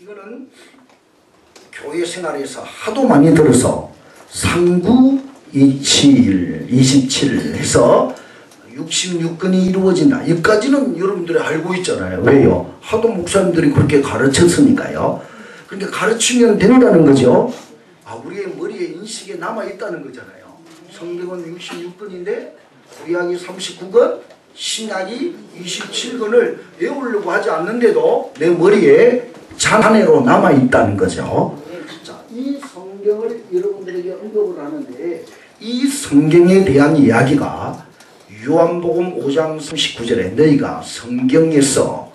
이거는 교회 생활에서 하도 많이 들어서 3927 27 해서 66근이 이루어진다. 여기까지는 여러분들이 알고 있잖아요. 왜요? 하도 목사님들이 그렇게 가르쳤으니까요. 그러니까 가르치면 된다는 거죠. 우리의 머리에 인식에 남아있다는 거잖아요. 성경은 66근인데 구약이 39근, 신약이 27근을 외우려고 하지 않는데도 내 머리에 잔해로 남아있다는 거죠. 자, 이 성경을 여러분들에게 언급을 하는데 이 성경에 대한 이야기가 요한복음 5장 39절에 너희가 성경에서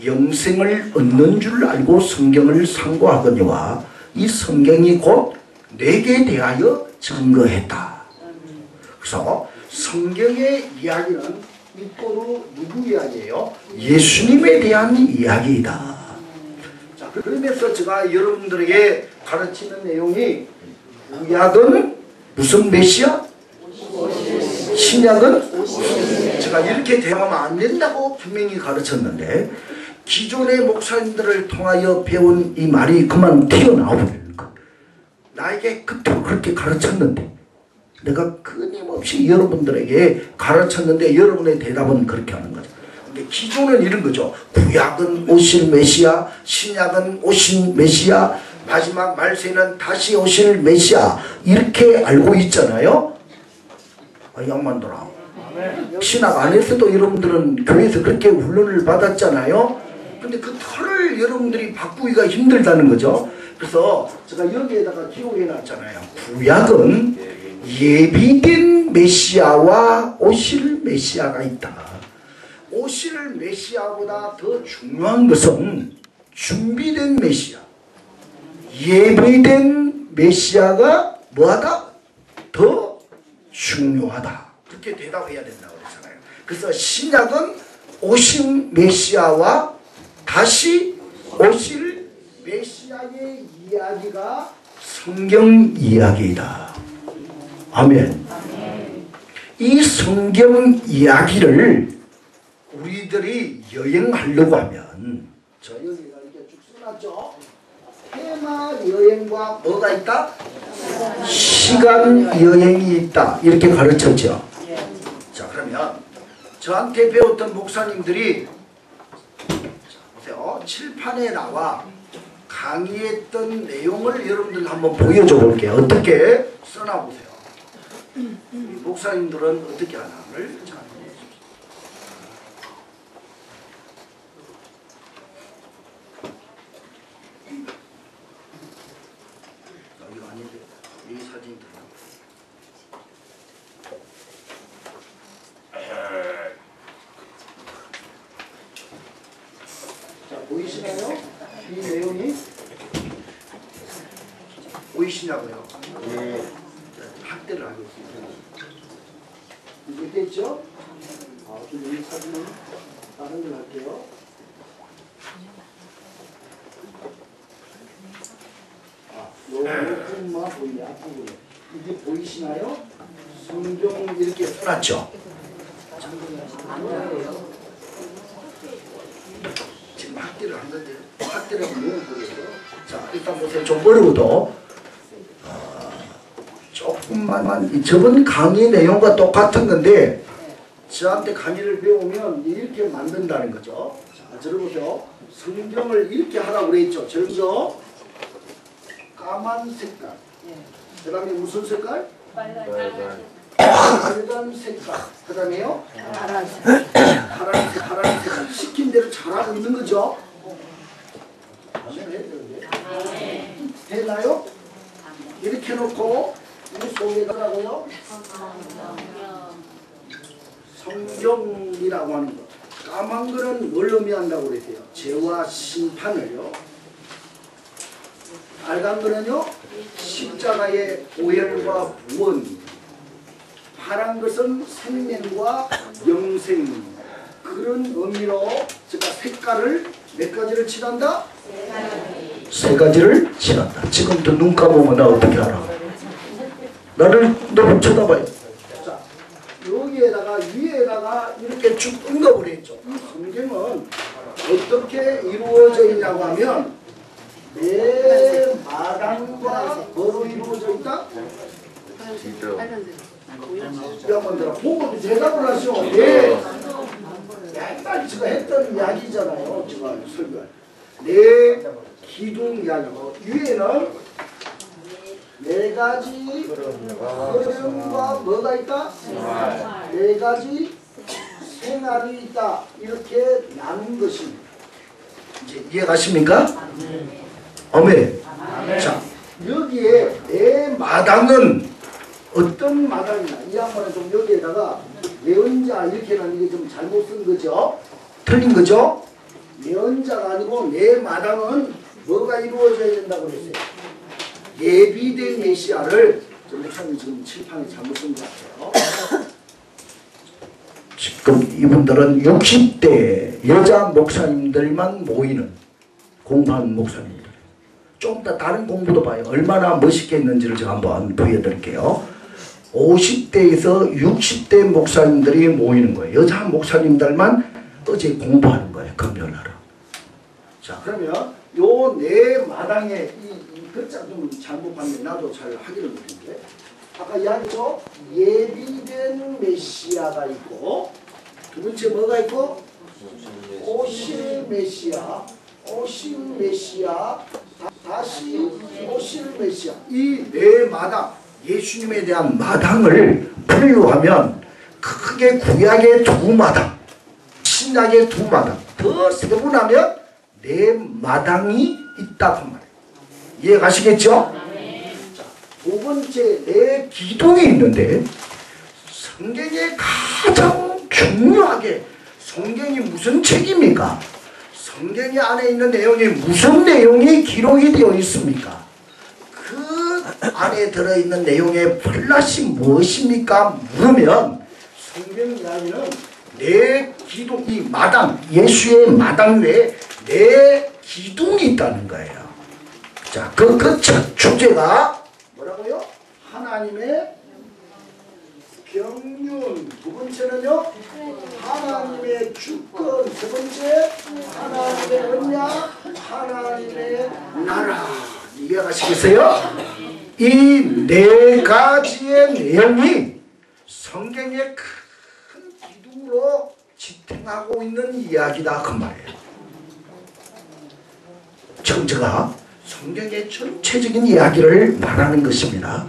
영생을 얻는 줄 알고 성경을 상고하거니와 이 성경이 곧 내게 대하여 증거했다. 그래서 성경의 이야기는 이꼬르 누구 이야기예요? 예수님에 대한 이야기이다. 자, 그러면서 제가 여러분들에게 가르치는 내용이 구약은 무슨 메시아? 신약은? 제가 이렇게 대하면 안 된다고 분명히 가르쳤는데 기존의 목사님들을 통하여 배운 이 말이 그만 튀어나오는 것. 나에게 그토록 그렇게 가르쳤는데 내가 끊임없이 여러분들에게 가르쳤는데 여러분의 대답은 그렇게 하는 거죠. 근데 기존은 이런 거죠. 구약은 오실 메시아, 신약은 오신 메시아, 마지막 말세는 다시 오실 메시아 이렇게 알고 있잖아요. 양반들아. 신학 안에서도 여러분들은 교회에서 그렇게 훈련을 받았잖아요. 근데 그 틀을 여러분들이 바꾸기가 힘들다는 거죠. 그래서 제가 여기에다가 기록해 놨잖아요. 구약은 예비된 메시아와 오실 메시아가 있다. 오실 메시아보다 더 중요한 것은 준비된 메시아. 예비된 메시아가 뭐하다? 더 중요하다. 그렇게 대답해야 된다고 그랬잖아요. 그래서 신약은 오신 메시아와 다시 오실 메시아의 이야기가 성경 이야기이다. 아멘. 이 성경 이야기를 우리들이 여행하려고 하면 저 여기가 이렇게 쭉 써놨죠. 테마 여행과 뭐가 있다? 시간 여행이 있다. 이렇게 가르쳤죠. 자, 그러면 저한테 배웠던 목사님들이 보세요. 칠판에 나와 강의했던 내용을 여러분들 한번 보여줘 볼게요. 어떻게 써놔 보세요. 목사님들은 어떻게 하나를 잘 보여주십시오. 이거 아닌데 이 사진들. 자, 보이시나요? 이 내용이 보이시냐고요? 네. 학대를 하고 있습니다. 이제 됐죠? 이 사진은 다른 걸 할게요. 요것만 보이냐? 이게 보이시나요? 성경 이렇게 써놨죠? 지금 학대를 한 건데 학대를 하면 너무 보여요. 자, 일단 보세요. 좀 어려워도 조금만 저번 강의 내용과 똑같은 건데 저한테 강의를 배우면 이렇게 만든다는 거죠. 자, 들어보세요. 성경을 이렇게 하라고 그랬죠. 저기서 까만 색깔, 그 다음에 무슨 색깔? 빨간 색깔, 그 다음에요? 파란색 시킨 대로 잘하고 있는 거죠. 되나요? 이렇게 놓고 이 속에다가요 성경이라고 하는 거. 까만 거는 뭘 의미한다고 그랬어요? 죄와 심판을요. 빨간 거는요 십자가의 오열과 구원. 파란 것은 생명과 영생. 그런 의미로 제가 색깔을 몇 가지를 칠한다? 세 가지를 칠한다. 지금부터 눈 감으면 나 어떻게 알아? 나를 너무 쳐다봐요. 자, 여기에다가 위에다가 이렇게 쭉 언급을 했죠. 이 성경은 어떻게 이루어져 있냐고 하면 네 마당과 뭐로 이루어져 있다? 여러분들 보고 대답을 하시오. 네. 옛날 제가 했던 이야기잖아요. 제가 설교. 네 기둥 이야기고 위에는 네 가지 흐름과 뭐가 있다? 네 가지 생활이 있다. 이렇게 나눈 것입니다. 이제 이해가십니까? 아멘. 자, 여기에 내 마당은 어떤 마당이냐? 이 양반은 좀 여기에다가 예언자 이렇게는 이게 좀 잘못 쓴 거죠? 틀린 거죠? 예언자가 아니고 내 마당은 뭐가 이루어져야 된다고 그랬어요? 예비된 메시아를 목사님 지금 칠판에 잘못 쓴 것 같아요. 지금 이분들은 60대 여자 목사님들만 모이는 공부한 목사님들. 좀 더 다른 공부도 봐요. 얼마나 멋있게 했는지를 제가 한번 보여드릴게요. 50대에서 60대 목사님들이 모이는 거예요. 여자 목사님들만 어제 공부하는 거예요. 금요일하러. 자, 그러면 요 내 마당에 이 글자 좀 잘못 봤는데 나도 잘 확인을 못했는데 아까 이야기했죠? 예비된 메시아가 있고 두 번째 뭐가 있고? 오실 메시아, 오실 메시아, 다시 오실 메시아. 이 네 마당, 예수님에 대한 마당을 분류하면 크게 구약의 두 마당, 신약의 두 마당, 더 세분하면 네 마당이 있다고 말해요. 이해가시겠죠? 자, 두 번째 네 기둥이 있는데 성경에 가장 중요하게 성경이 무슨 책입니까? 성경이 안에 있는 내용이 무슨 내용이 기록이 되어 있습니까? 그 안에 들어있는 내용의 플랫이 무엇입니까? 물으면 성경 이야기는 내 기둥, 이 마당, 예수의 마당 외에 내 기둥이 있다는 거예요. 자, 그 첫 주제가 뭐라고요? 하나님의 경륜. 두 번째는요? 하나님의 주권. 세 번째 하나님의 언약, 하나님의 나라. 이해가시겠어요? 이 네 가지의 내용이 성경의 큰 기둥으로 지탱하고 있는 이야기다 그 말이에요. 지금 제가 성경의 전체적인 이야기를 말하는 것입니다.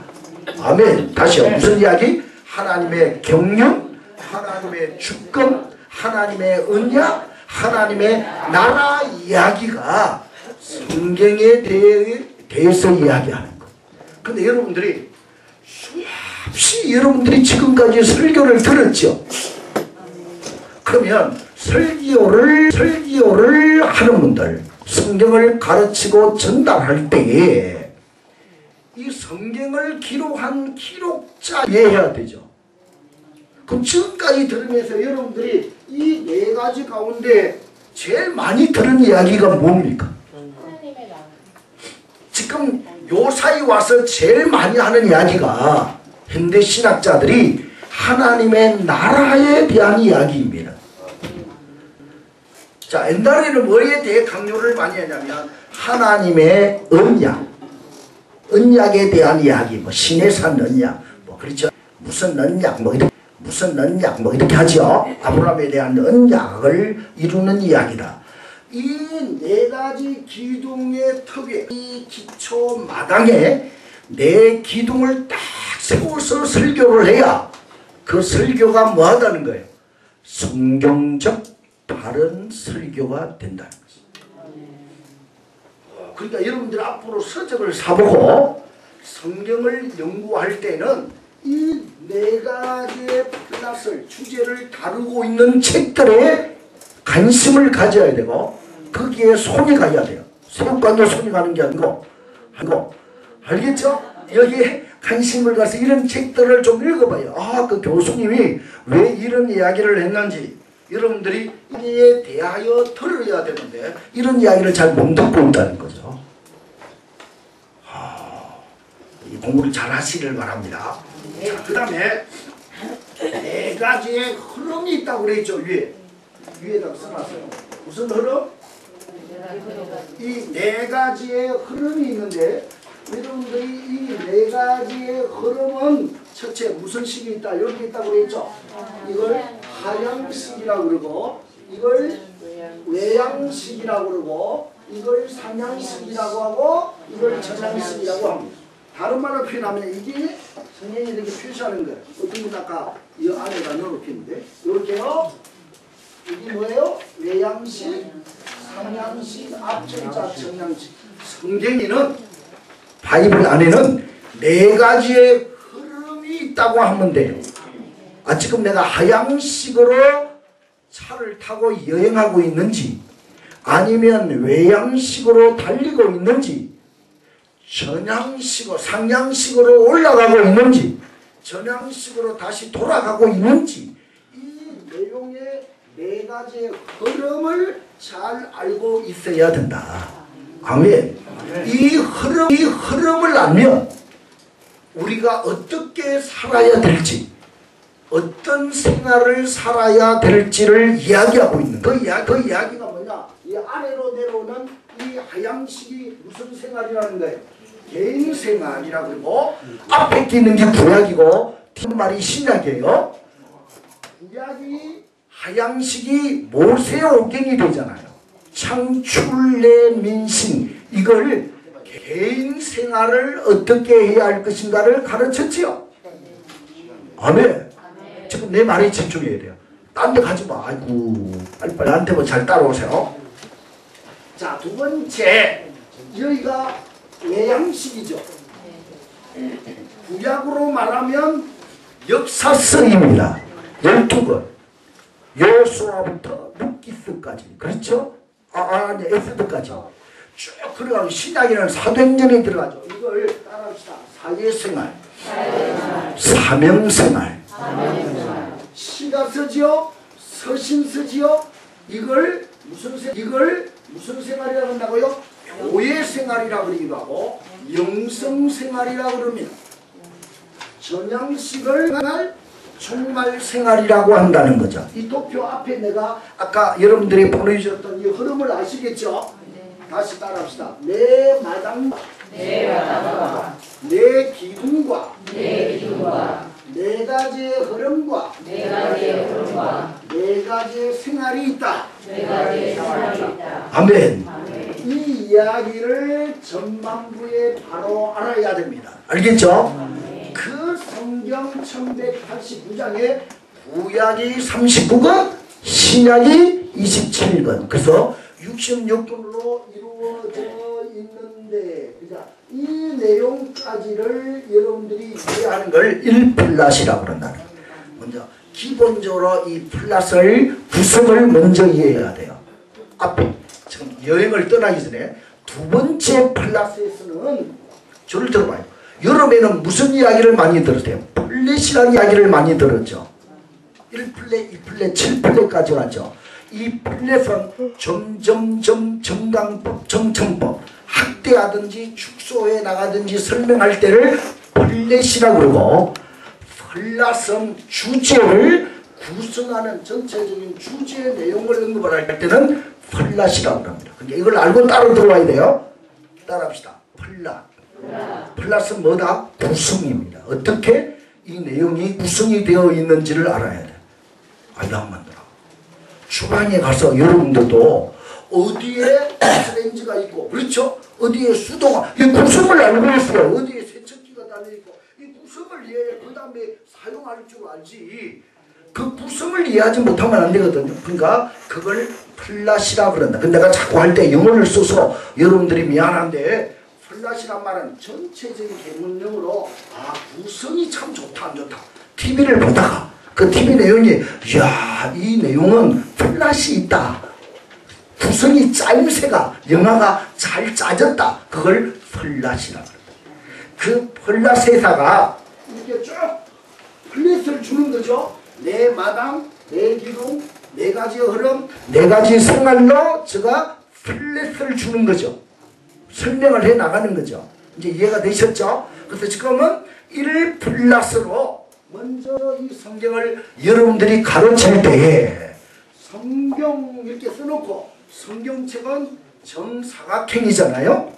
아멘. 다시요. 무슨 이야기? 하나님의 경륜, 하나님의 주권, 하나님의 언약, 하나님의 나라 이야기가 성경에 대해서 이야기하는 것. 근데 여러분들이 수없이 여러분들이 지금까지 설교를 들었죠. 그러면 설교를 하는 분들, 성경을 가르치고 전달할 때에 이 성경을 기록한 기록자 이해해야 되죠. 그럼 지금까지 들으면서 여러분들이 이 네 가지 가운데 제일 많이 들은 이야기가 뭡니까? 지금 요 사이 와서 제일 많이 하는 이야기가 현대 신학자들이 하나님의 나라에 대한 이야기입니다. 자, 옛날에는 뭐에 대해 강조를 많이 했냐면 하나님의 언약에 대한 이야기, 뭐 신의 산 언약, 뭐 그렇죠. 무슨 언약, 뭐 이렇게 하죠. 아브라함에 대한 언약을 이루는 이야기다. 이 네 가지 기둥의 턱에 이 기초 마당에 네 기둥을 딱 세워서 설교를 해야 그 설교가 뭐하다는 거예요? 성경적 바른 설교가 된다는 것입니다. 그러니까 여러분들 앞으로 서적을 사보고 성경을 연구할 때는 이 네 가지의 플랫을, 주제를 다루고 있는 책들에 관심을 가져야 되고 거기에 손이 가야 돼요. 새우깡에 손이 가는 게 아니고 알겠죠? 여기에 관심을 가서 이런 책들을 좀 읽어봐요. 아, 그 교수님이 왜 이런 이야기를 했는지 여러분들이 이에 대하여 들어야 되는데 이런 이야기를 잘 못 듣고 있다는 거죠. 이 공부를 잘 하시길 바랍니다. 자, 그 다음에 네 가지의 흐름이 있다고 그랬죠. 위에다가 써놨어요. 무슨 흐름? 이 네 가지의 흐름이 있는데 여러분들이 이 네 가지의 흐름은 첫째 무슨 식이 있다 이렇게 있다고 그랬죠. 이걸 하향식이라고 그러고 이걸 외향식이라고 그러고 이걸 상향식이라고 하고 이걸 전향식이라고 합니다. 다른 말로 표현하면 이게 성경이 이렇게 표시하는 거예요. 어떤 분 아까 이 안에다 넣어놓겠는데 이렇게요. 이게 뭐예요? 외향식, 상향식, 앞전자, 전향식. 성경에는 바이블 안에는 네 가지의 흐름이 있다고 하면 돼요. 지금 내가 하향식으로 차를 타고 여행하고 있는지 아니면 외향식으로 달리고 있는지 전향식으로 상향식으로 올라가고 있는지 전향식으로 다시 돌아가고 있는지 이 내용의 네 가지의 흐름을 잘 알고 있어야 된다. 아멘. 이 흐름을 알면 우리가 어떻게 살아야 될지 어떤 생활을 살아야 될지를 이야기하고 있는 그 이야기가 뭐냐? 이 아래로 내려오는 이 하향식이 무슨 생활이라는 거예요? 개인 생활이라고 그러고 앞에 끼는 게 구약이고 뒷말이 신약이에요. 구약이 하향식이 모세오경이 되잖아요. 창출내 민신 이걸 개인 생활을 어떻게 해야 할 것인가를 가르쳤지요. 아멘. 지금 내 말에 집중해야 돼요. 딴 데 가지 마. 아이고 빨리빨리 나한테 뭐 잘 따라오세요. 자, 두 번째 여기가 외향식이죠. 구약으로 말하면 역사성입니다. 12권 여호수아부터 룻기스까지 그렇죠? 아니 에스더까지 쭉 들어가고 신약이라는 사도행전에 들어가죠. 이걸 따라합시다. 사회생활 사명생활 시가 쓰지요 서신 쓰지요. 이걸 무슨 생활이라고 한다고요? 교회생활이라고 그러기도 하고 영성생활이라고 그럽니다. 전향식을 종말생활이라고 한다는 거죠. 이 도표 앞에 내가 아까 여러분들이 보내주셨던 이 흐름을 아시겠죠? 다시 따라합시다. 내 마당과 내 기둥과 네 가지의 흐름과 네 가지의 생활이 있다. 아멘. 이 이야기를 전반부에 바로 알아야 됩니다. 알겠죠? 그 성경 1189장에 구약이 39권 신약이 27권 그래서 66권으로 이루어져 있는데 이 내용까지를 여러분들이 이해하는 걸 1플랫이라고 그런다. 먼저 기본적으로 이 플랫을 구성을 먼저 이해해야 돼요. 앞에 지금 여행을 떠나기 전에 두 번째 플랫에서는 저를 들어봐요. 여름에는 무슨 이야기를 많이 들었대요? 플랫이라는 이야기를 많이 들었죠. 1플랫, 2플랫, 7플랫까지 왔죠. 이 플랫은 점점점 정강법, 정청법 학대하든지 축소해 나가든지 설명할 때를 플랫이라고 그러고 플랫은 주제를 구성하는 전체적인 주제의 내용을 언급을 할 때는 플랫이라고 합니다. 그러니까 이걸 알고 따로 들어와야 돼요. 따라합시다. 플랫은 뭐다? 구성입니다. 어떻게 이 내용이 구성이 되어 있는지를 알아야 돼. 알랑만들어. 주방에 가서 여러분들도 어디에 가스레인지가 있고 그렇죠? 어디에 수도가 이 구성을 알고 있어요. 어디에 세척기가 달려있고 이 구성을 이해해 그 다음에 사용할 줄 알지 그 구성을 이해하지 못하면 안 되거든요. 그러니까 그걸 플랫이라고 그런다. 근데 내가 자꾸 할 때 영어를 써서 여러분들이 미안한데 플랫이란 말은 전체적인 개문명으로 구성이 참 좋다 안 좋다. TV를 보다가 그 TV 내용이 이야 이 내용은 플랫이 있다. 구성이 짜임새가 영화가 잘 짜졌다. 그걸 플랫이라고 합니다. 그 플랫 회사가 이렇게 쭉 플랫을 주는 거죠. 내 마당, 내 기둥, 네 가지의 흐름, 네 가지 생활로 제가 플랫을 주는 거죠. 설명을 해 나가는 거죠. 이제 이해가 되셨죠? 그래서 지금은 1플랫으로 먼저 이 성경을 여러분들이 가르칠 때에 성경 이렇게 써놓고 성경책은 정사각형이잖아요.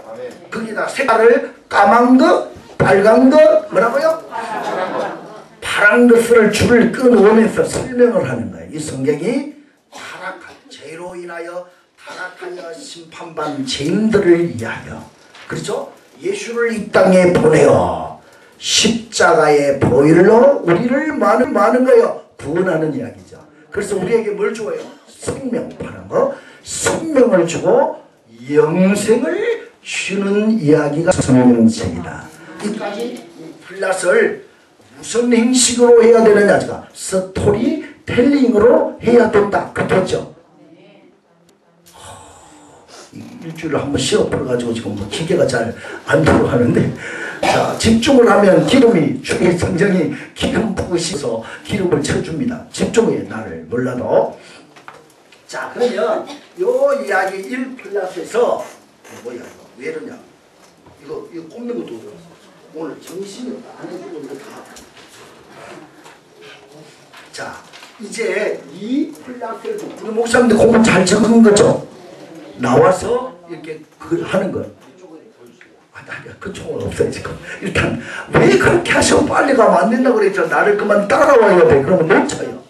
거기다 색깔을 까만 것, 빨간 것, 뭐라고요? 파란 것을 줄을 끊어오면서 설명을 하는 거예요. 이 성경이 타락한 죄로 인하여 타락하여 심판받은 죄인들을 위하여, 그렇죠? 예수를 이 땅에 보내어 십자가의 보혈로 우리를 많은 거요 구원하는 이야기죠. 그래서 우리에게 뭘 줘요? 생명 파는 거, 생명을 주고 영생을 주는 이야기가 성경책이다. 이까지 플랫을 무슨 형식으로 해야 되느냐가 스토리 텔링으로 해야 된다. 그렇죠? 일주일에 한번 시험 풀어가지고 지금 뭐 기계가 잘 안 돌아가는데, 자, 집중을 하면 기름이 주의 성령이 기름 부으셔서 기름을 쳐줍니다. 집중해 나를 몰라도. 자, 그러면 요 이야기 1플랫에서 뭐야 이거 왜 이러냐, 이거 꼽는 것도 어려워. 오늘 정신이 안 해주고 이거 다. 자, 이제 이 플랫을 우리 목사님들 공부 잘 적은 거죠? 나와서 이렇게 하는 거예요. 아니야, 그 총은 없어요 지금. 일단 왜 그렇게 하셔? 빨리 가면 안 된다고 그랬죠. 나를 그만 따라와야 돼. 그러면 못 쳐요.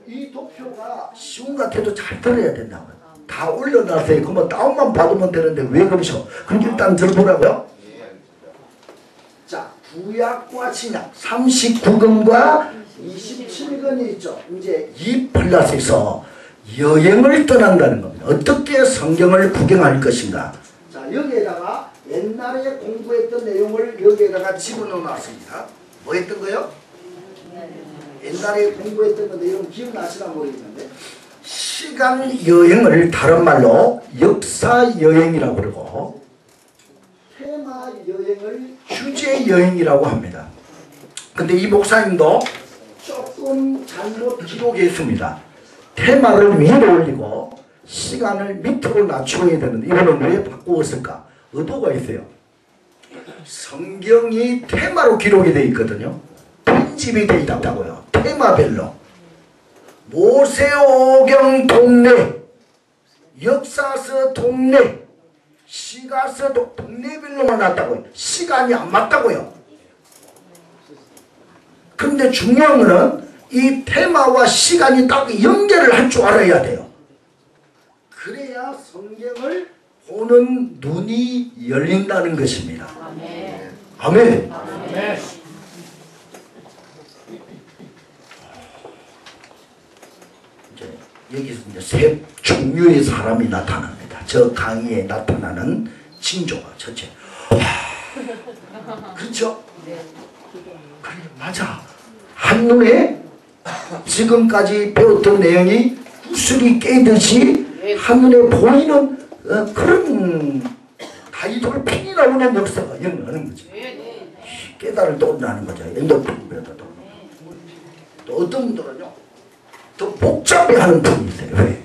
이 도표가 쉬운 것 같아도 잘 들어야 된다고요. 다 올려놨어요. 그러면 다운만 받으면 되는데 왜 그러셔? 그럼 일단 들어보라고요. 자, 구약과 신약 39권과 27권이 있죠. 이제 이 플랫에서 여행을 떠난다는 겁니다. 어떻게 성경을 구경할 것인가. 자, 여기에다가 옛날에 공부했던 내용을 여기에다가 집어넣어 놨습니다. 뭐 했던 거요? 옛날에 공부했던 그 내용 기억나시나 모르겠는데, 시간 여행을 다른 말로 역사 여행이라고 그러고, 테마 여행을 주제 여행이라고 합니다. 근데 이 목사님도 조금 잘못 기록했습니다. 테마를 위로 올리고 시간을 밑으로 낮추어야 되는데 이거는 왜 바꾸었을까? 의도가 있어요. 성경이 테마로 기록이 되어 있거든요. 편집이 되어 있다고요. 테마별로. 모세오경 동네, 역사서 동네, 시가서 동네별로만 났다고요. 시간이 안 맞다고요. 그런데 중요한 거는 이 테마와 시간이 딱 연결을 할 줄 알아야 돼요. 그래야 성경을 보는 눈이 열린다는 것입니다. 아멘. 아멘. 아멘. 이제 여기서 이제 세 종류의 사람이 나타납니다. 저 강의에 나타나는 징조가 첫째. 그렇죠? 그래, 맞아. 한눈에 지금까지 배웠던 내용이 구슬이 깨듯이 한눈에 보이는 그런 다이돌 핀이 나오는 역사가 일어나는 거죠. 깨달을 떠나는 거죠. 엔도핀보다도. 또 어떤 분들은요, 더 복잡해하는 분이 있어요. 왜?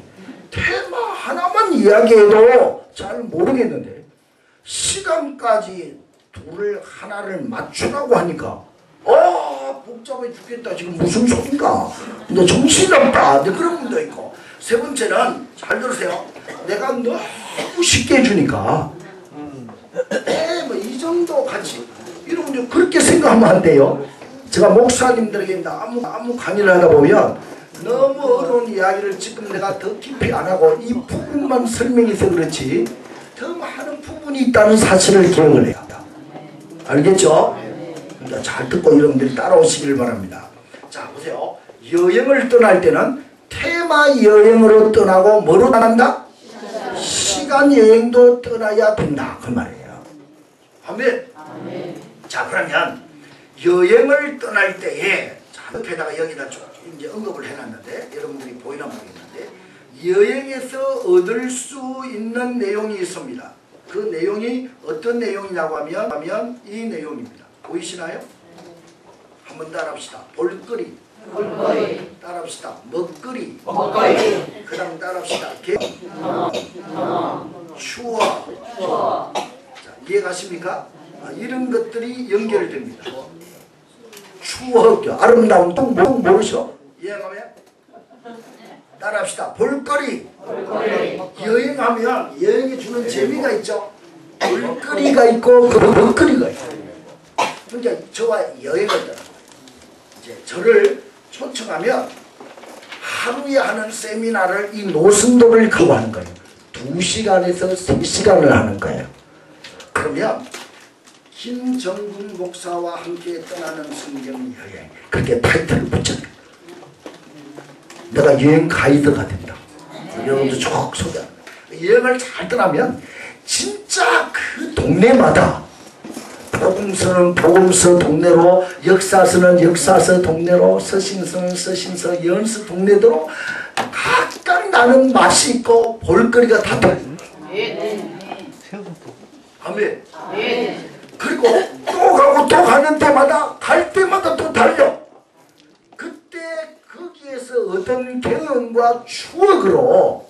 테마 하나만 이야기해도 잘 모르겠는데 시간까지 둘을 하나를 맞추라고 하니까 복잡해 죽겠다. 지금 무슨 소린가? 근데 정신없다. 그런 분도 있고. 세 번째는 잘 들으세요. 내가 너무 쉽게 해주니까 뭐 이 정도 같이 여러분 그렇게 생각하면 안 돼요. 제가 목사님들에게 아무 강의를 하다 보면 너무 어려운 이야기를 지금 내가 더 깊이 안 하고 이 부분만 설명해서 그렇지 더 많은 부분이 있다는 사실을 기억을 해야 한다. 알겠죠? 그러니까 잘 듣고 여러분들이 따라오시길 바랍니다. 자, 보세요. 여행을 떠날 때는 테마 여행으로 떠나고 뭐로 떠난다? 시간 여행도 떠나야 된다. 그 말이에요. 아멘. 자, 그러면 여행을 떠날 때에 자, 옆에다가 여기다 좀 이제 언급을 해놨는데 여러분들이 보이나 모르겠는데 여행에서 얻을 수 있는 내용이 있습니다. 그 내용이 어떤 내용이냐고 하면 이 내용입니다. 보이시나요? 한번 따라합시다. 볼거리. 따라합시다. 먹거리. 그 다음 따라합시다. 추억. 자, 이해가십니까? 이런 것들이 연결됩니다. 추억, 아름다운 똥 모르셔? 이해가면? 따라합시다. 볼거리. 여행 여행하면 여행이 주는 재미가 있죠. 볼거리가 있고 먹거리가 있어요. 그러니까 저와 여행을 떠나 이제 저를 초청하면 하루에 하는 세미나를 이 노선도를 가고 하는 거예요. 2시간에서 3시간을 하는 거예요. 그러면 김정근 목사와 함께 떠나는 성경 여행, 그렇게 타이틀을 붙여요. 내가 여행 가이드가 된다. 여러분도 쭉 소개하는 거예요. 여행을 잘 떠나면 진짜 그 동네마다 복음서는 복음서 동네로, 역사서는 역사서 동네로, 서신서는 서신서, 연서 동네대로 각각 나는 맛이 있고 볼거리가 다 달라요. 아멘. 그리고 또 가고 또 가는 때마다 갈 때마다 또 달려. 그때 거기에서 얻은 경험과 추억으로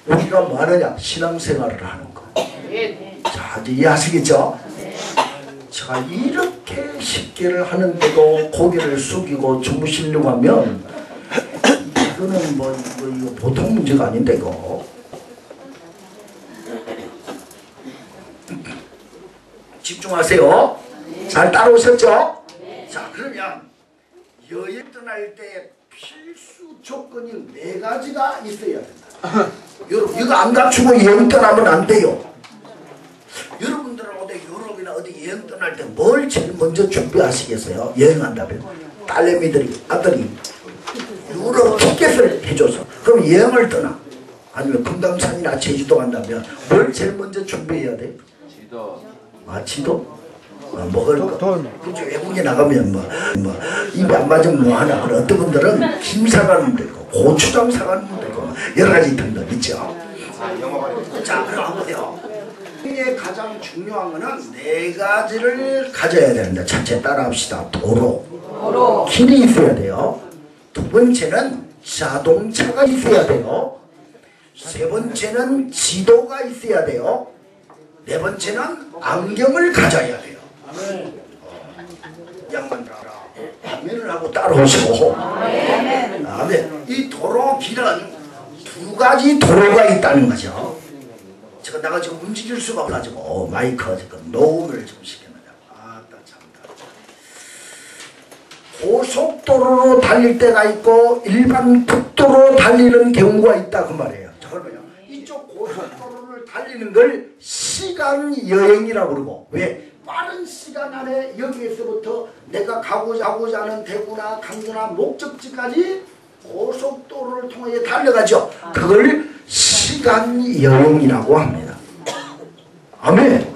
우리가 뭐 하느냐? 신앙생활을 하는 거. 자, 이제 이해하시겠죠? 제가 이렇게 쉽게를 하는데도 고개를 숙이고 주무시려고 하면 이거는 뭐 이거 보통 문제가 아닌데 이거. 집중하세요. 잘 따라오셨죠? 자, 그러면 여행 떠날 때 필수 조건이 4가지가 있어야 된다. 여러분 이거 안 갖추고 여행 떠나면 안 돼요. 여러분들은 어디 유럽이나 어디 여행 떠날 때 뭘 제일 먼저 준비하시겠어요? 여행한다면 딸내미들이 아들이 유럽 티켓을 해줘서 그럼 여행을 떠나 아니면 금강산이나 제주도 간다면 뭘 제일 먼저 준비해야 돼? 지도. 아 지도? 먹을 거. 그죠. 외국에 나가면 뭐 입에 안 맞으면 뭐 하나. 어떤 분들은 김 사가는 데 있고 고추장 사가는 데 있고 여러 가지 등등 있죠. 자, 그럼 보세요. 여행의 가장 중요한 거는 4가지를 가져야 되는데 첫째 따라합시다. 도로. 길이 있어야 돼요. 2번째는 자동차가 있어야 돼요. 3번째는 지도가 있어야 돼요. 4번째는 안경을 가져야 돼요. 양만 따라 아멘을 하고 따라오시고 아멘. 이 도로 길은 2가지 도로가 있다는 거죠. 제가 내가 지금 움직일 수가 없어가지고 마이크 지금 녹음을 좀 시켜놓으려고. 아따 참다. 고속도로로 달릴 때가 있고 일반 국도로 달리는 경우가 있다 그 말이에요. 그러면 이쪽 고속도로를 달리는 걸 시간 여행이라고 그러고, 왜? 빠른 시간 안에 여기에서부터 내가 가고자 하는 대구나 강주나 목적지까지 고속도로를 통해 달려가죠. 그걸 시간 여행이라고 합니다. 아멘.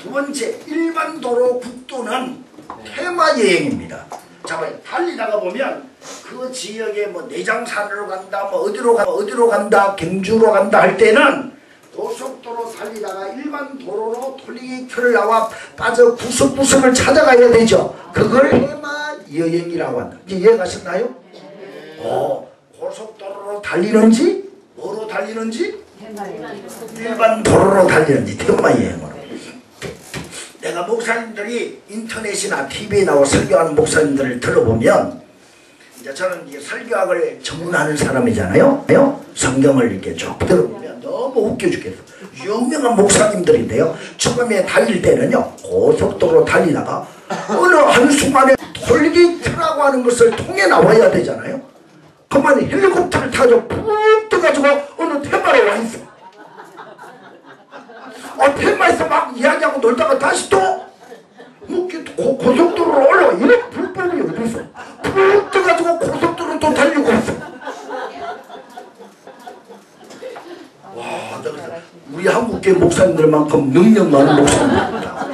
2번째, 일반 도로 국도는 테마 여행입니다. 자, 달리다가 보면 그 지역에 뭐 내장산으로 간다, 뭐 어디로 간다, 경주로 간다 할 때는 고속도로 달리다가 일반 도로로 돌리기표를 나와 빠져 구석구석을 찾아가야 되죠. 그걸 테마 여행이라고 한다. 이제 이해가셨나요? 고속도로로 달리는지 뭐로 달리는지 일반 도로로 달리는지 테마 여행으로. 내가 목사님들이 인터넷이나 TV에 나와 설교하는 목사님들을 들어보면 이제 저는 이제 설교학을 전문하는 사람이잖아요. 성경을 이렇게 쭉 들어보면 너무 웃겨 죽겠어. 유명한 목사님들인데요. 처음에 달릴 때는요 고속도로 달리다가 어느 한순간에 돌기트라고 하는 것을 통해 나와야 되잖아요. 그만 헬리콥터를 타고 푹 떠가지고 어느 테마에 와 있어. 테마에서 막 이야기하고 놀다가 다시 또 고속도로로 올라와. 이런 불법이 어디 있어? 푹 떠가지고 고속도로 또 달리고 있어. 와, 우리 한국계 목사님들만큼 능력 많은 목사님입니다.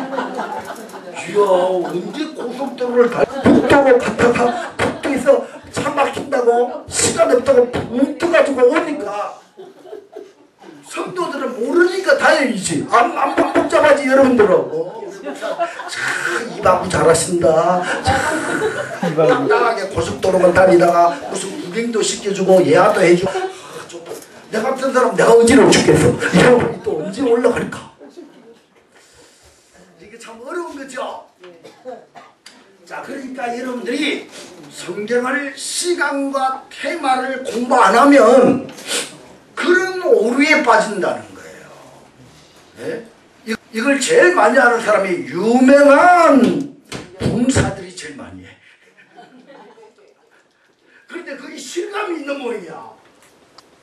이야, 언제 고속도로를 북도로 갔다가 북도에서 차 막힌다고 시간 없다고 푹 떠가지고 오니까 성도들은 모르니까 다행이지. 안 복잡하지 여러분들은. 이바구 잘하신다. 당당하게 고속도로만 다니다가 무슨 구경도 시켜주고 예약도 해주고. 내 같은 사람 내가 어지러워 죽겠어. 여러분이 또 언제 올라갈까? 이게 참 어려운 거죠. 자, 그러니까 여러분들이 성경을 시간과 테마를 공부 안 하면 그런 오류에 빠진다는 거예요. 예? 이걸 제일 많이 하는 사람이 유명한 봉사들이 제일 많이 해. 그런데 그게 실감이 있는 모양이야.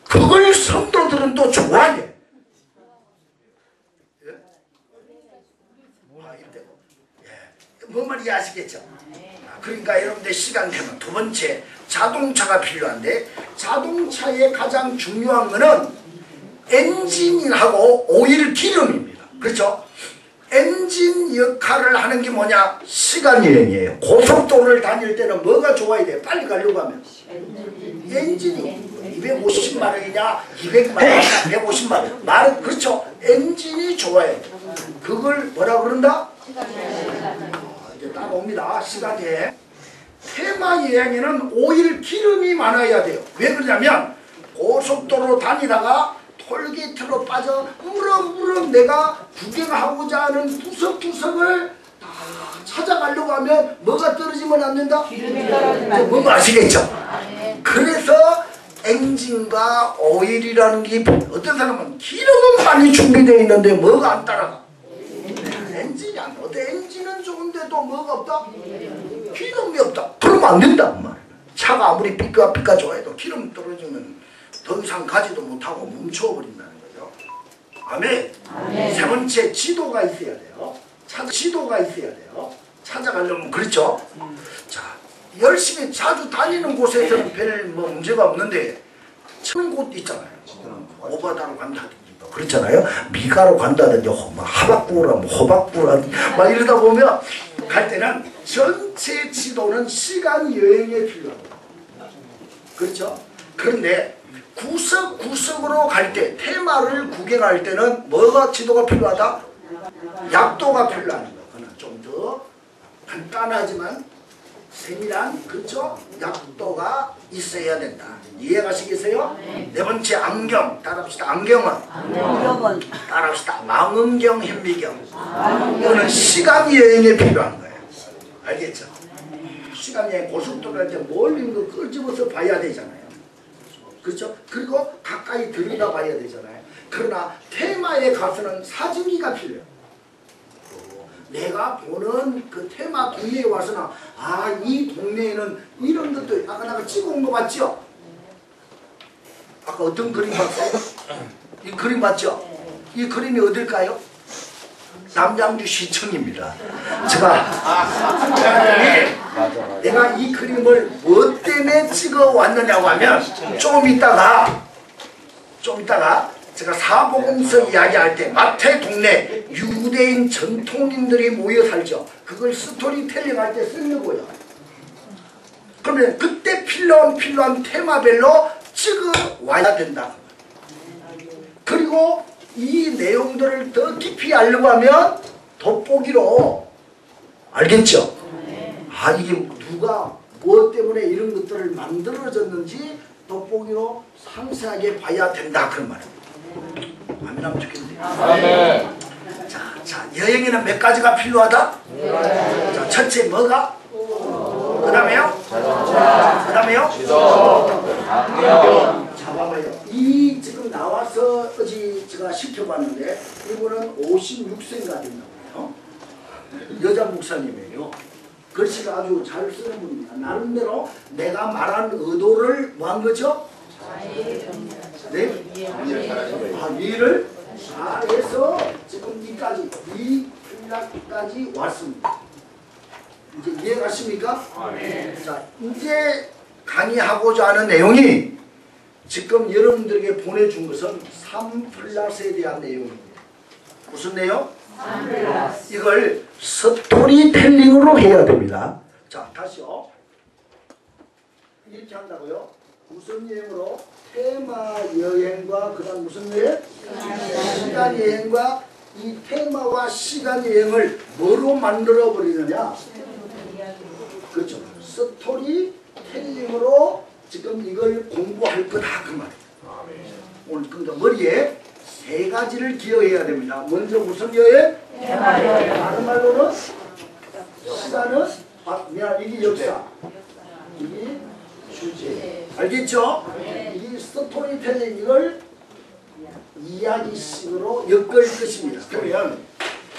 그걸 성도들은 또 좋아해. 예? 뭔 말인지 아시겠죠? 그러니까 여러분들 시간 되면 두 번째, 자동차가 필요한데, 자동차의 가장 중요한 거는 엔진하고 오일 기름입니다. 그렇죠? 엔진 역할을 하는 게 뭐냐? 시간 여행이에요. 고속도로를 다닐 때는 뭐가 좋아야 돼요? 빨리 가려고 하면 엔진이 250만 원이냐 200만 원이냐 150만 원 말은 그렇죠. 엔진이 좋아야 돼. 그걸 뭐라 그런다? 이제 따라옵니다. 시간에 테마 여행에는 오일 기름이 많아야 돼요. 왜 그러냐면 고속도로 다니다가 톨게이트로 빠져 무럭무럭 내가 구경하고자 하는 구석구석을 다 찾아가려고 하면 뭐가 떨어지면 안 된다? 기름이 떨어지면 뭔 거 아시겠죠? 그래서 엔진과 오일이라는 게 어떤 사람은 기름은 많이 준비되어 있는데 뭐가 안 따라가? 엔진이 안 돼. 엔진은 좋은데도 뭐가 없다? 기름이 없다. 그러면 안 된다. 차가 아무리 삐까삐까 좋아해도 기름 떨어지면 더 이상 가지도 못하고 멈춰버린다는 거죠. 아멘. 세 번째, 지도가 있어야 돼요. 지도가 있어야 돼요. 찾아가려면 그렇죠. 자, 열심히 자주 다니는 곳에서는 별 뭐 문제가 없는데 처음 곳 있잖아요. 오바다로 간다든지 뭐 그렇잖아요. 미가로 간다든지 하박부라 호박부라 막 이러다 보면 갈 때는 전체 지도는 시간 여행에 필요합니다. 그렇죠? 그런데 구석구석으로 갈 때, 테마를 구경할 때는 뭐가 지도가 필요하다? 약도가 필요한 거. 그는 좀 더 간단하지만 세밀한, 그렇죠? 약도가 있어야 된다. 이해가시겠어요? 네 번째, 안경. 따라합시다. 안경은? 따라합시다. 망원경, 현미경. 이거는 시간 여행에 필요한 거예요. 알겠죠? 시간 여행 고속도로 할 때 멀리 있는 거 끄집어서 봐야 되잖아요. 그렇죠? 그리고 가까이 들여다봐야 되잖아요. 그러나 테마에 가서는 사진기가 필요해요. 내가 보는 그 테마 동네에 와서는 이 동네에는 이런 것도 아까 내가 찍어온 거 맞죠? 아까 어떤 그림 봤어요? 이 그림 맞죠? 이 그림이 어딜까요? 남양주 시청입니다. 내가 이 그림을 뭐 때문에 찍어 왔느냐고 하면 좀 이따가 제가 사복음서 이야기할 때 마태 동네 유대인 전통인들이 모여 살죠. 그걸 스토리텔링 할 때 쓰려고요. 그러면 그때 필요한 테마별로 찍어 와야 된다. 그리고 이 내용들을 더 깊이 알려고 하면 돋보기로 알겠죠? 이게 누가 무엇 때문에 이런 것들을 만들어졌는지 돋보기로 상세하게 봐야 된다 그런 말입니다. 아멘 하면 좋겠네요. 아멘. 자, 여행에는 몇 가지가 필요하다? 자, 첫째 뭐가? 그 다음에요? 자, 봐봐요. 이 지금 나와서 어제 제가 시켜봤는데 이분은 56세인가 된다고요. 여자 목사님이에요. 글씨를 아주 잘 쓰는 분입니다. 나름대로 내가 말한 의도를 뭐 한 거죠? 네? 이해를 잘해서 지금 이 플락까지 왔습니다. 이제 이해가십니까? 자, 이제 강의하고자 하는 내용이 지금 여러분들에게 보내준 것은 3플러스에 대한 내용입니다. 무슨 내용? 3플러스. 이걸 스토리텔링으로 해야 됩니다. 자, 다시요. 이렇게 한다고요? 무슨 여행으로? 테마 여행과 그 다음 무슨 여행? 시간 여행과 이 테마와 시간 여행을 뭐로 만들어 버리느냐? 그렇죠. 스토리텔링으로 지금 이걸 공부할 거다 그 말이에요. 오늘 그러니까 머리에 세 가지를 기억해야 됩니다. 먼저 무슨 여행? 테마 여행. 다른 말로는 시간은 이게 역사. 이게 주제. 알겠죠? 이 스토리텔링 이걸 이야기식으로 엮을 것입니다. 그러면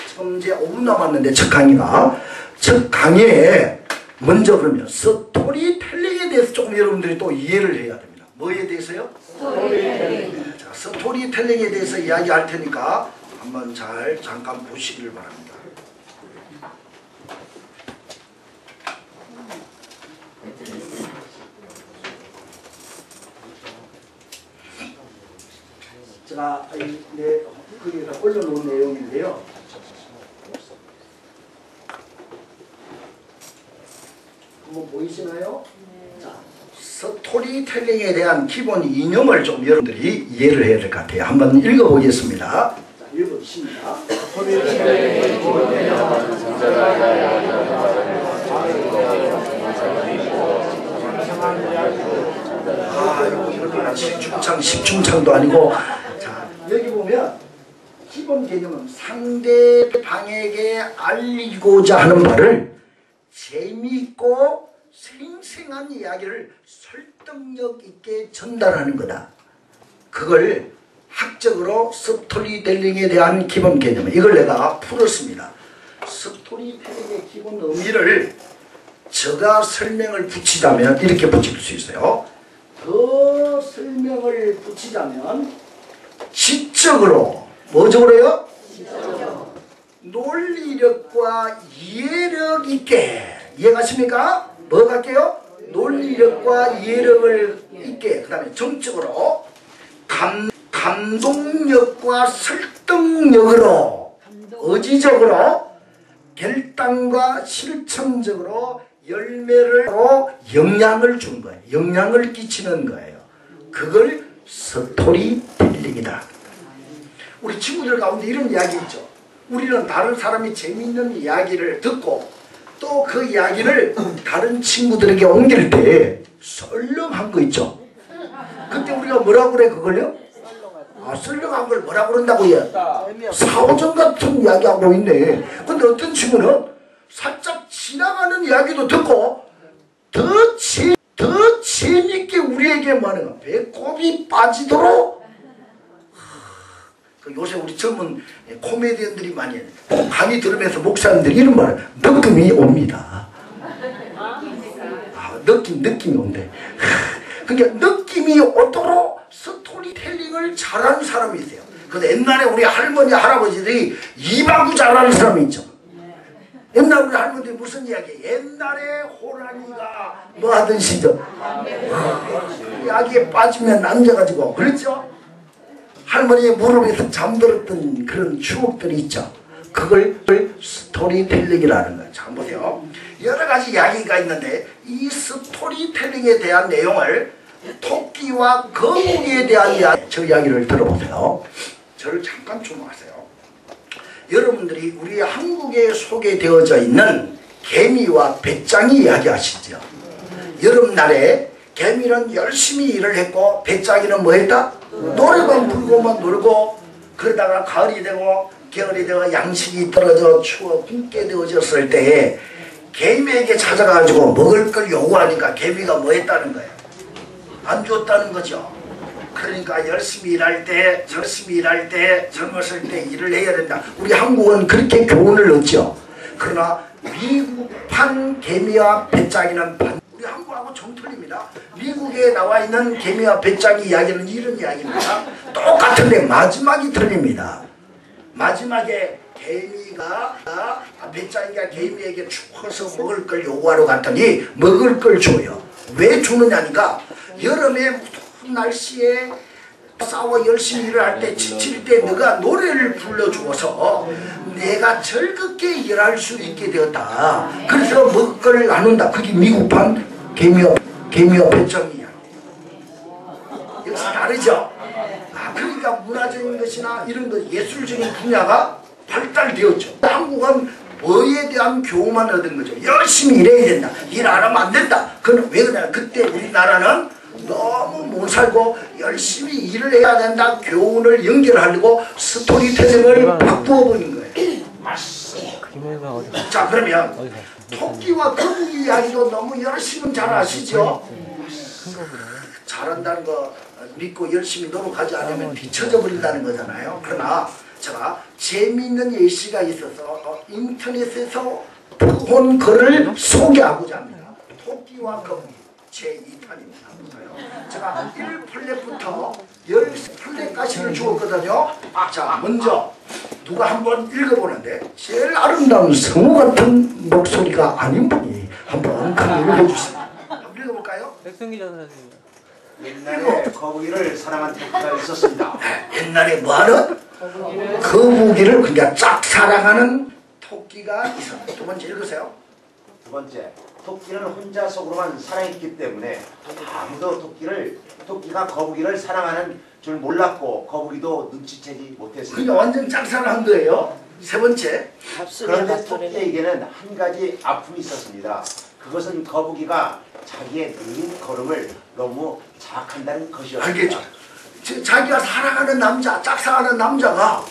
지금 이제 5분 남았는데 첫 강의가 첫 강의에 먼저 그러면 스토리텔링에 대해서 조금 여러분들이 또 이해를 해야 됩니다. 뭐에 대해서요? 스토리텔링. 자, 스토리텔링에 대해서 이야기할 테니까 한번 잘 잠깐 보시길 바랍니다. 제가 거기에다 올려놓은 내용인데요. 한번 보이시나요? 네. 자, 스토리텔링에 대한 기본 이념을 좀 여러분들이 이해를 해야 될 것 같아요. 한번 읽어보겠습니다. 자, 읽어보십니다. 이거 십중창도 아니고. 자, 여기 보면 기본 개념은 상대방에게 알리고자 하는 말을 재미있고 생생한 이야기를 설득력 있게 전달하는 거다. 그걸 학적으로 스토리텔링에 대한 기본 개념, 이걸 내가 풀었습니다. 스토리텔링의 기본 의미를 제가 설명을 붙이자면 이렇게 붙일 수 있어요. 더 설명을 붙이자면 지적으로, 뭐적으로요? 논리력과 이해력 있게, 이해가십니까? 뭐 갈게요? 논리력과 이해력을 있게, 그 다음에 정적으로 감동력과 설득력으로, 의지적으로, 결단과 실천적으로 열매를 영향을 주는 거예요. 영향을 끼치는 거예요. 그걸 스토리텔링이다. 우리 친구들 가운데 이런 이야기 있죠. 우리는 다른 사람이 재미있는 이야기를 듣고 또 그 이야기를 다른 친구들에게 옮길 때 썰렁한 거 있죠. 그때 우리가 뭐라고 그래 그걸요? 썰렁한 걸 뭐라고 그런다고요? 사오정 같은 이야기하고 있네. 근데 어떤 친구는 살짝 지나가는 이야기도 듣고 더 재밌게 우리에게 뭐하는 거야? 배꼽이 빠지도록. 요새 우리 젊은 코미디언들이 많이 강의 들으면서 목사님들이 이런 말을 느낌이 옵니다. 느낌이 온대. 그러니까 느낌이 오도록 스토리텔링을 잘하는 사람이 있어요. 근데 옛날에 우리 할머니 할아버지들이 이바구 잘하는 사람이 있죠. 옛날 우리 할머니들이 무슨 이야기? 옛날에 호랑이가 뭐 하던 시절 이야기에 빠지면 앉아가지고 그랬죠? 할머니의 무릎에서 잠들었던 그런 추억들이 있죠. 그걸 스토리텔링이라는 거예요. 자, 보세요. 여러 가지 이야기가 있는데 이 스토리텔링에 대한 내용을 토끼와 거북이에 대한 이야기, 저 이야기를 들어보세요. 저를 잠깐 주목하세요. 여러분들이 우리 한국에 소개되어져 있는 개미와 배짱이 이야기하시죠. 여름날에 개미는 열심히 일을 했고 배짱이는 뭐 했다? 노래방 불고만 놀고, 그러다가 가을이 되고 겨울이 되고 양식이 떨어져 추워 굶게 되어졌을 때에 개미에게 찾아가지고 먹을 걸 요구하니까 개미가 뭐 했다는 거예요? 안 줬다는 거죠. 그러니까 열심히 일할 때 젊었을 때 일을 해야 된다. 우리 한국은 그렇게 교훈을 얻죠. 그러나 미국판 개미와 배짱이는 우리 한국하고 좀 틀립니다. 미국에 나와 있는 개미와 배짱이 이야기는 이런 이야기입니다. 똑같은데 마지막이 틀립니다. 마지막에 개미가 배짱이가 개미에게 추워서 먹을 걸 요구하러 갔더니 먹을 걸 줘요. 왜 주느냐니까 여름에 무더운 날씨에 싸워 열심히 일을 할 때 지칠 때 너가 노래를 불러주어서 내가 즐겁게 일할 수 있게 되었다. 그래서 먹을 걸 나눈다. 그게 미국판 개미와 배짱이야. 역시 다르죠. 그러니까 문화적인 것이나 이런 것 예술적인 분야가 발달되었죠. 한국은 뭐에 대한 교훈만 얻은 거죠. 열심히 일해야 된다. 일 안 하면 안 된다. 그건 왜 그러냐. 그때 우리나라는 너무 못 살고 열심히 일을 해야 된다. 교훈을 연결하려고 스토리텔링을 바꾸어버린 거예요. 자, 그러면 토끼와 거북이 이야기도 너무 열심히 잘 아시죠? 잘한다는 거 믿고 열심히 노력하지 않으면 뒤처져 버린다는 거잖아요. 그러나 제가 재미있는 예시가 있어서 인터넷에서 본 글을 소개하고자 합니다. 토끼와 거북이 제2탄입니다. 제가 1플랫부터 10플랫까지를 주었거든요. 자, 먼저 누가 한번 읽어보는데 제일 아름다운 성우 같은 목소리가 아닌 분이 한번 글을 읽어주세요. 한번 읽어볼까요? 백성기 전사님. 옛날에 거북이를 사랑한 토끼가 있었습니다. 옛날에 뭐하는? 거북이를 그냥 쫙 사랑하는 토끼가 있었다. 두 번째 읽으세요. 두 번째, 토끼는 혼자 속으로만 사랑했기 때문에 아무도 토끼가 거북이를 사랑하는 줄 몰랐고 거북이도 눈치채지 못했습니다. 그러니까 완전 짝사랑한 거예요. 세 번째. 그런데 토끼에게는 한 가지 아픔이 있었습니다. 그것은 거북이가 자기의 느린 걸음을 너무 자학한다는 것이었습니다. 알겠죠? 자기가 사랑하는 남자, 짝사랑하는 남자가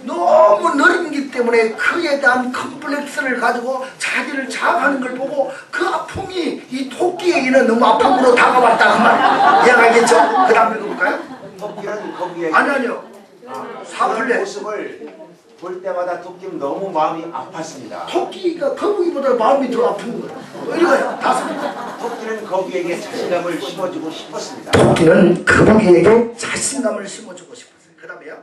너무 느린기 때문에 그에 대한 컴플렉스를 가지고 자기를 자학하는 걸 보고 그 아픔이 이 토끼에게는 너무 아픔으로 다가왔다 그 말. 이해하겠죠? 그 다음 읽어볼까요? 토끼는 거북이에게 아니요. 그런 4플랫. 모습을 볼 때마다 토끼는 너무 마음이 아팠습니다. 토끼가 거북이보다 마음이 더 아픈 거예요. 읽어요. 5. 토끼는 거북이에게 자신감을 심어주고 싶었습니다. 토끼는 거북이에게 자신감을 심어주고 싶었어요. 그 다음에요.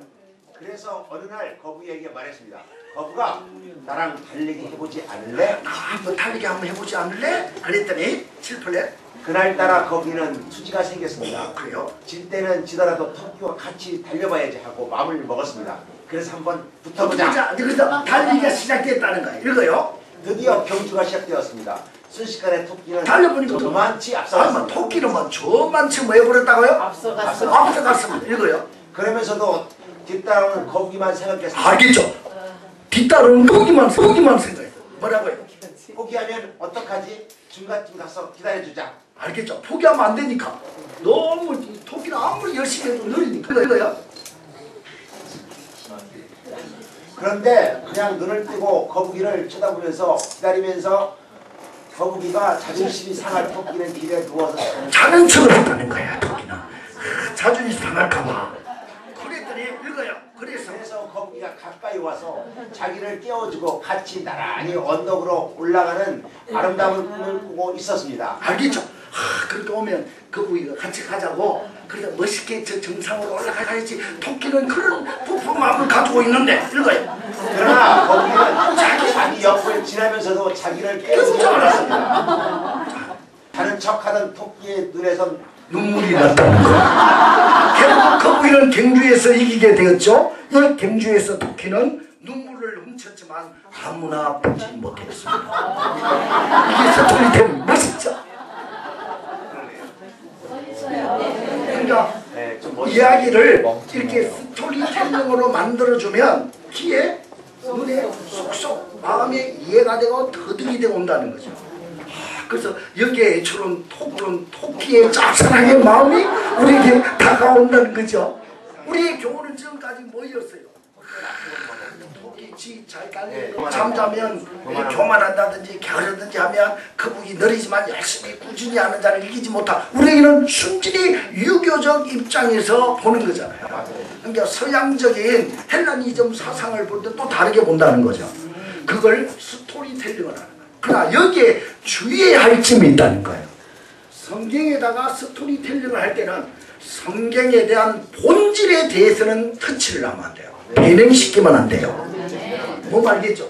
그래서 어느 날 거북이에게 말했습니다. 거북아, 나랑 달리기 해보지 않을래? 한번 달리기 한번 해보지 않을래? 그랬더니 7플랫. 그날따라 거북이는 투지가 생겼습니다. 그래요? 질 때는 지더라도 토끼와 같이 달려봐야지 하고 마음을 먹었습니다. 그래서 한번 붙어보자. 그래서 달리기가 시작됐다는 거예요. 읽어요. 드디어 경주가 시작되었습니다. 순식간에 토끼는 달려보니까 저만치 앞서갔습니다. 토끼는 뭐 저만치 뭐 해버렸다고요? 앞서갔습니다. 읽어요. 그러면서도 뒤따라오는 거북이만 생각했습니다. 알겠죠? 뒤따르는 거기만 생각해요. 뭐라고요? 포기하면 어떡하지? 중간쯤 가서 기다려주자. 알겠죠? 포기하면 안 되니까. 너무 토끼는 아무리 열심히 해도 느리니까. 읽어요. 그런데 그냥 눈을 뜨고 거북이를 쳐다보면서 기다리면서 거북이가 자존심이 상할 토끼는 길에 누워서 자는 척을 했다는 거야. 토끼는 자존심 상할까봐. 그랬더니 읽어요. 그래서 거북이가 가까이 와서 자기를 깨워주고 같이 나란히 언덕으로 올라가는 아름다운 꿈을 꾸고 있었습니다. 알겠죠? 그렇게 오면 거북이가 같이 가자고 그래서 멋있게 저 정상으로 올라가야지. 토끼는 그런 부푼 마음을 가지고 있는데 읽어요. 그러나 거북이는 자기 옆을 지나면서도 자기를 깨우지 않았습니다. 다른 척하던 토끼의 눈에선 눈물이 났다는 거예요. 결국 거북이는 경주에서 이기게 되었죠. 이 경주에서 토끼는 눈물을 훔쳤지만 아무나 보지 못했습니다. 이게 스토리텔링 멋있죠? 그러니까 이야기를 이렇게 스토리텔링으로 만들어주면 귀에 눈에 쏙쏙 마음에 이해가 되고 터득이 되고 온다는 거죠. 그래서 여기에 저런 토끼의 짝사랑의 마음이 우리에게 다가온다는 거죠. 우리의 교훈은 지금까지 뭐였어요? 토끼 잘 깔리고 잠자면 교만한다든지 게으르든지 하면 거북이 느리지만 열심히 꾸준히 하는 자를 이기지 못하. 우리에게는 순전히 유교적 입장에서 보는 거잖아요. 그러니까 서양적인 헬라니즘 사상을 볼 때 또 다르게 본다는 거죠. 그걸 스토리텔링을 하는 거예요. 그러나 여기에 주의해야 할 점이 있다는 거예요. 성경에다가 스토리텔링을 할 때는 성경에 대한 본질에 대해서는 터치를 하면 안 돼요. 변형시키면 안 돼요. 뭐 알겠죠?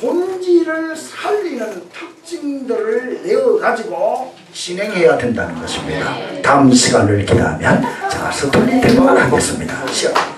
본질을 살리는 특징들을 내어가지고 진행해야 된다는 것입니다. 다음 시간을 기다하면 자 스토리텔링을 하겠습니다. 시작.